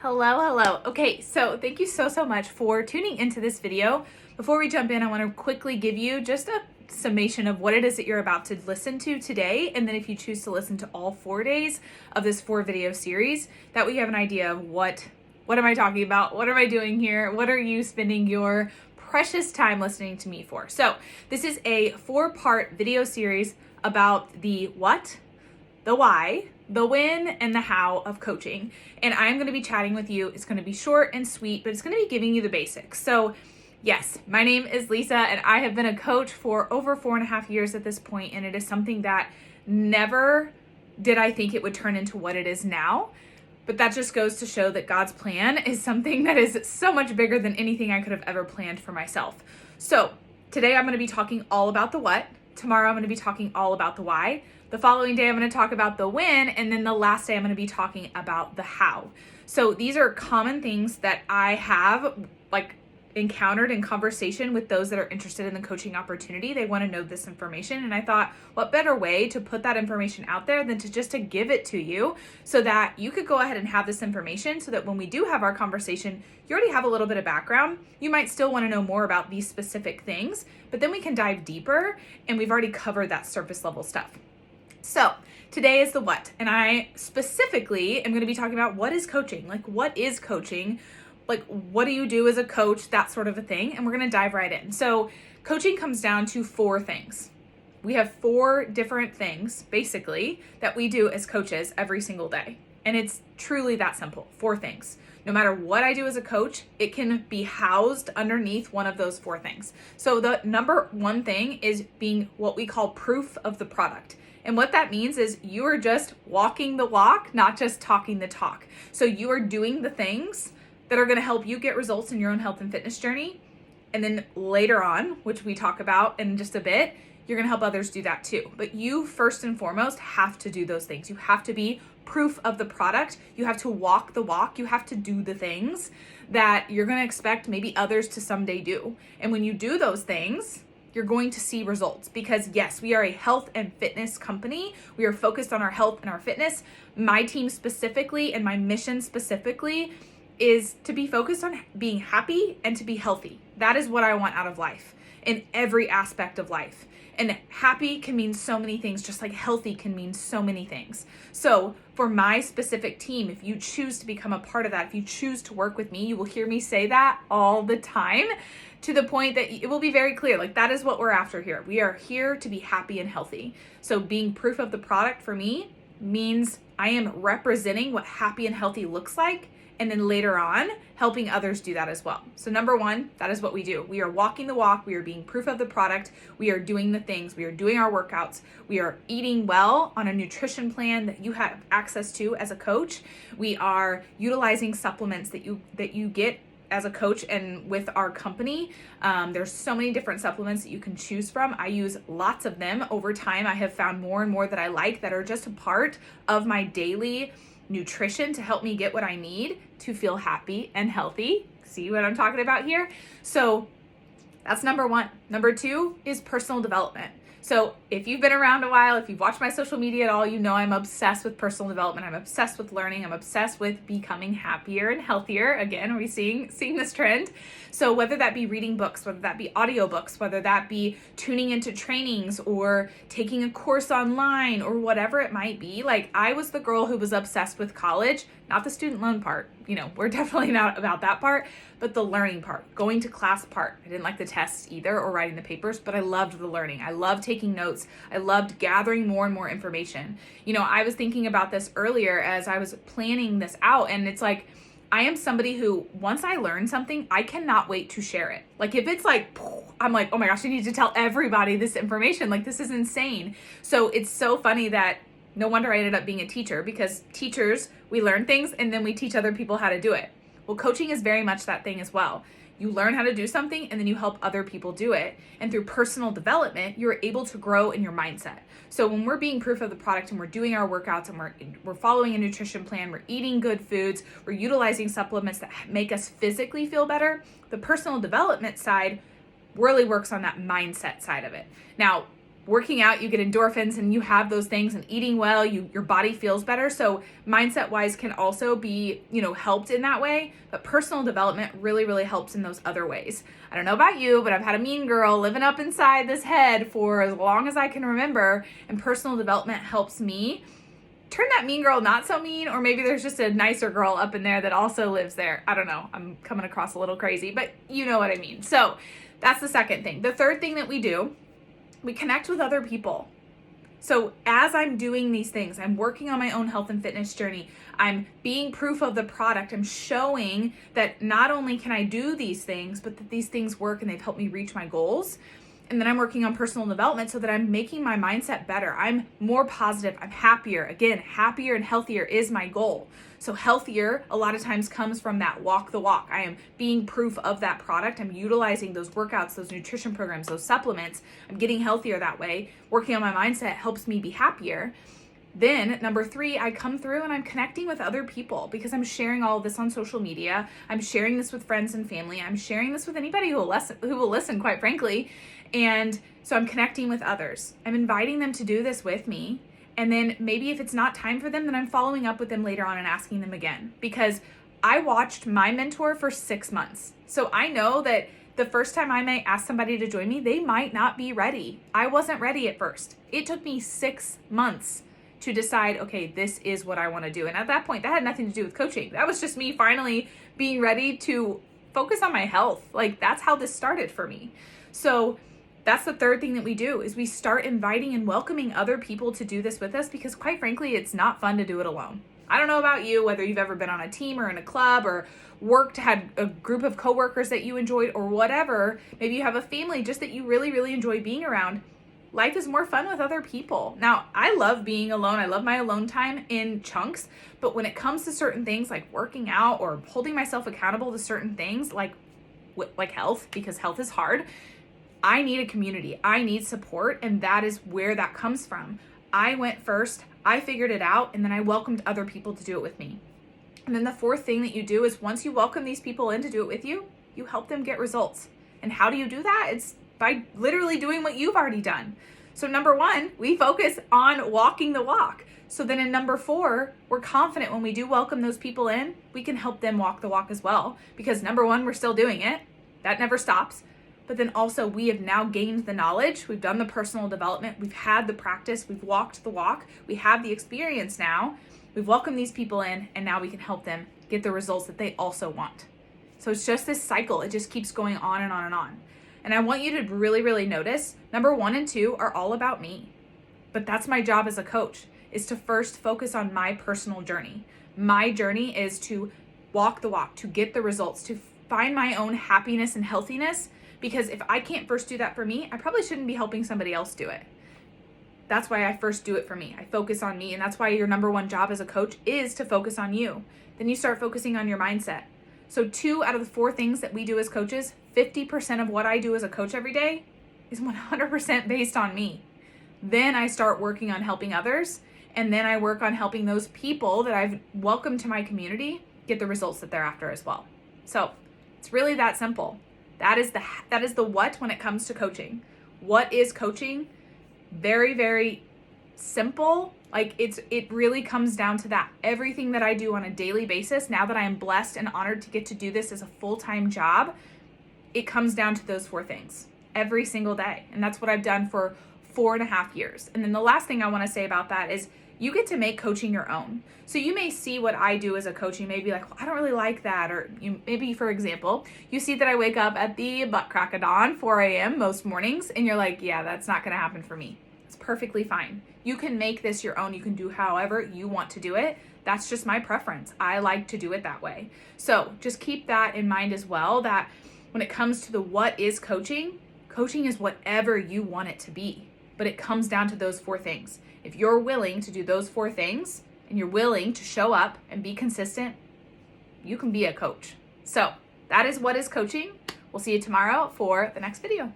Hello. Okay, so thank you so much for tuning into this video. Before we jump in, I want to quickly give you just a summation of what it is that you're about to listen to today. And then if you choose to listen to all 4 days of this 4-video series, that way you have an idea of what am I talking about? What am I doing here? What are you spending your precious time listening to me for? So this is a 4-part video series about the what, the why, the when, and the how of coaching. And I'm going to be chatting with you. It's going to be short and sweet, but it's going to be giving you the basics. So yes, my name is Lisa, and I have been a coach for over 4.5 years at this point, and it is something that never did I think it would turn into what it is now. But that just goes to show that God's plan is something that is so much bigger than anything I could have ever planned for myself. So today I'm going to be talking all about the what. Tomorrow I'm going to be talking all about the why. The following day I'm going to talk about the when, and then the last day I'm going to be talking about the how. So these are common things that I have encountered in conversation with those that are interested in the coaching opportunity. They want to know this information, and I thought, what better way to put that information out there than to give it to you so that you could go ahead and have this information so that when we do have our conversation, you already have a little bit of background. You might still want to know more about these specific things, but then we can dive deeper, and we've already covered that surface level stuff. So today is the what, and I specifically am going to be talking about what is coaching, what is coaching, what do you do as a coach, that sort of a thing, and we're going to dive right in. So coaching comes down to 4 things. We have 4 different things, basically, that we do as coaches every single day, and it's truly that simple, 4 things. No matter what I do as a coach, it can be housed underneath one of those 4 things. So the number 1 thing is being what we call proof of the product. And what that means is you are just walking the walk, not just talking the talk. So you are doing the things that are going to help you get results in your own health and fitness journey. And then later on, which we talk about in just a bit, you're going to help others do that too. But you first and foremost have to do those things. You have to be proof of the product. You have to walk the walk. You have to do the things that you're going to expect maybe others to someday do. And when you do those things, you're going to see results, because yes, we are a health and fitness company. We are focused on our health and our fitness. My team specifically, and my mission specifically, is to be focused on being happy and to be healthy. That is what I want out of life, in every aspect of life. And happy can mean so many things, just like healthy can mean so many things. So for my specific team, if you choose to become a part of that, if you choose to work with me, you will hear me say that all the time, to the point that it will be very clear. That is what we're after here. We are here to be happy and healthy. So being proof of the product for me means I am representing what happy and healthy looks like, and then later on, helping others do that as well. So number 1, that is what we do. We are walking the walk. We are being proof of the product. We are doing the things. We are doing our workouts. We are eating well on a nutrition plan that you have access to as a coach. We are utilizing supplements that you get as a coach and with our company. There's so many different supplements that you can choose from. I use lots of them. Over time, I have found more and more that I like, that are just a part of my daily nutrition to help me get what I need to feel happy and healthy. See what I'm talking about here? So that's number 1. Number 2 is personal development. So if you've been around a while, if you've watched my social media at all, you know I'm obsessed with personal development. I'm obsessed with learning. I'm obsessed with becoming happier and healthier. Again, are we seeing this trend? So whether that be reading books, whether that be audiobooks, whether that be tuning into trainings or taking a course online or whatever it might be, I was the girl who was obsessed with college, not the student loan part. We're definitely not about that part, but the learning part, going to class part. I didn't like the tests either or writing the papers, but I loved the learning. I loved taking notes. I loved gathering more and more information. I was thinking about this earlier as I was planning this out, and it's I am somebody who, once I learn something, I cannot wait to share it. If it's I'm oh my gosh, I need to tell everybody this information. This is insane. So it's so funny that no wonder I ended up being a teacher, because teachers, we learn things and then we teach other people how to do it. Well, coaching is very much that thing as well. You learn how to do something and then you help other people do it. And through personal development, you're able to grow in your mindset. So when we're being proof of the product and we're doing our workouts and we're following a nutrition plan, we're eating good foods, we're utilizing supplements that make us physically feel better, the personal development side really works on that mindset side of it. Now, working out, you get endorphins and you have those things, and eating well, your body feels better. So mindset wise can also be, helped in that way, but personal development really, really helps in those other ways. I don't know about you, but I've had a mean girl living up inside this head for as long as I can remember, and personal development helps me turn that mean girl not so mean, or maybe there's just a nicer girl up in there that also lives there. I don't know. I'm coming across a little crazy, but you know what I mean. So that's the second thing. The third thing that we do, we connect with other people. So as I'm doing these things, I'm working on my own health and fitness journey. I'm being proof of the product. I'm showing that not only can I do these things, but that these things work and they've helped me reach my goals. And then I'm working on personal development so that I'm making my mindset better. I'm more positive. I'm happier. Again, happier and healthier is my goal. So healthier a lot of times comes from that walk the walk. I am being proof of that product. I'm utilizing those workouts, those nutrition programs, those supplements. I'm getting healthier that way. Working on my mindset helps me be happier. Then number 3, I come through and I'm connecting with other people because I'm sharing all of this on social media. I'm sharing this with friends and family. I'm sharing this with anybody who will listen, quite frankly. And so I'm connecting with others. I'm inviting them to do this with me. And then maybe if it's not time for them, then I'm following up with them later on and asking them again, because I watched my mentor for 6 months. So I know that the first time I might ask somebody to join me, they might not be ready. I wasn't ready at first. It took me 6 months to decide, okay, this is what I want to do. And at that point, that had nothing to do with coaching. That was just me finally being ready to focus on my health. Like, that's how this started for me. So that's the third thing that we do, is we start inviting and welcoming other people to do this with us, because quite frankly, it's not fun to do it alone. I don't know about you, whether you've ever been on a team or in a club or had a group of coworkers that you enjoyed or whatever. Maybe you have a family just that you really, really enjoy being around. Life is more fun with other people. Now, I love being alone. I love my alone time in chunks, but when it comes to certain things like working out or holding myself accountable to certain things like health, because health is hard, I need a community. I need support, and that is where that comes from. I went first, I figured it out, and then I welcomed other people to do it with me. And then the fourth thing that you do is, once you welcome these people in to do it with you, you help them get results. And how do you do that? It's by literally doing what you've already done. So number 1, we focus on walking the walk. So then in number 4, we're confident when we do welcome those people in, we can help them walk the walk as well. Because number 1, we're still doing it. That never stops. But then also we have now gained the knowledge. We've done the personal development. We've had the practice. We've walked the walk. We have the experience now. We've welcomed these people in, and now we can help them get the results that they also want. So it's just this cycle. It just keeps going on and on and on. And I want you to really, really notice, number 1 and 2 are all about me. But that's my job as a coach, is to first focus on my personal journey. My journey is to walk the walk, to get the results, to find my own happiness and healthiness. Because if I can't first do that for me, I probably shouldn't be helping somebody else do it. That's why I first do it for me. I focus on me. And that's why your number 1 job as a coach is to focus on you. Then you start focusing on your mindset. So 2 out of the 4 things that we do as coaches, 50% of what I do as a coach every day is 100% based on me. Then I start working on helping others. And then I work on helping those people that I've welcomed to my community get the results that they're after as well. So it's really that simple. That is the what when it comes to coaching. What is coaching? Very, very simple. Like it really comes down to that. Everything that I do on a daily basis, now that I am blessed and honored to get to do this as a full-time job, it comes down to those 4 things every single day. And that's what I've done for 4.5 years. And then the last thing I want to say about that is, you get to make coaching your own. So you may see what I do as a coach, you may be like, well, I don't really like that. Or maybe, for example, you see that I wake up at the butt crack of dawn, 4 a.m. most mornings, and you're like, yeah, that's not going to happen for me. It's perfectly fine. You can make this your own. You can do however you want to do it. That's just my preference. I like to do it that way. So just keep that in mind as well, that when it comes to the what is coaching, coaching is whatever you want it to be. But it comes down to those 4 things. If you're willing to do those 4 things and you're willing to show up and be consistent, you can be a coach. So that is what is coaching. We'll see you tomorrow for the next video.